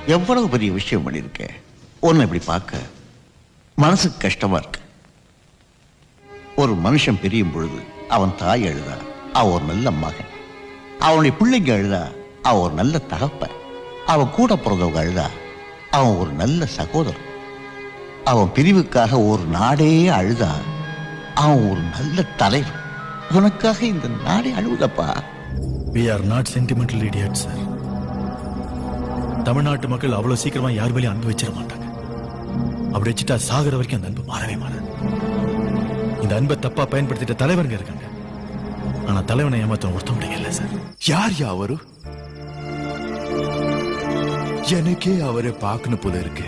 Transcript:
எவ்வளவு பெரிய விஷயம் பண்ணியிருக்க. உன்னை இப்படி பார்க்க மனசுக்கு கஷ்டமா இருக்கு. ஒரு மனுஷன் பிரியும் பொழுது அவன் தாய் அழுதா அவன் ஒரு நல்ல மகன், அவனுடைய பிள்ளைங்க அழுதா அவன் ஒரு நல்ல தகப்பன், அவன் கூட பிறந்தவங்க அழுதா அவன் ஒரு நல்ல சகோதரன், அவன் பிரிவுக்காக ஒரு நாடே அழுதா அவன் ஒரு நல்ல தலைவர். உனக்காக இந்த நாடே அழுவுதப்பா. We are not sentimental idiots, sir. தமிழ்நாட்டு மக்கள் அவ்வளவு சீக்கிரமா யார் மேலேயும் அன்பு வச்சிட மாட்டாங்க. அப்படி வச்சுட்டா சாகர வரைக்கும் அந்த அன்பு மாறவே மாறாது. இந்த அன்பை தப்பா பயன்படுத்திட்ட தலைவருங்க இருக்காங்க. ஆனா தலைவனை ஏமாத்த ஒருத்தவங்க இல்ல சார். யார் அவரு? எனக்கே அவரை பார்க்கணும் போல இருக்கு.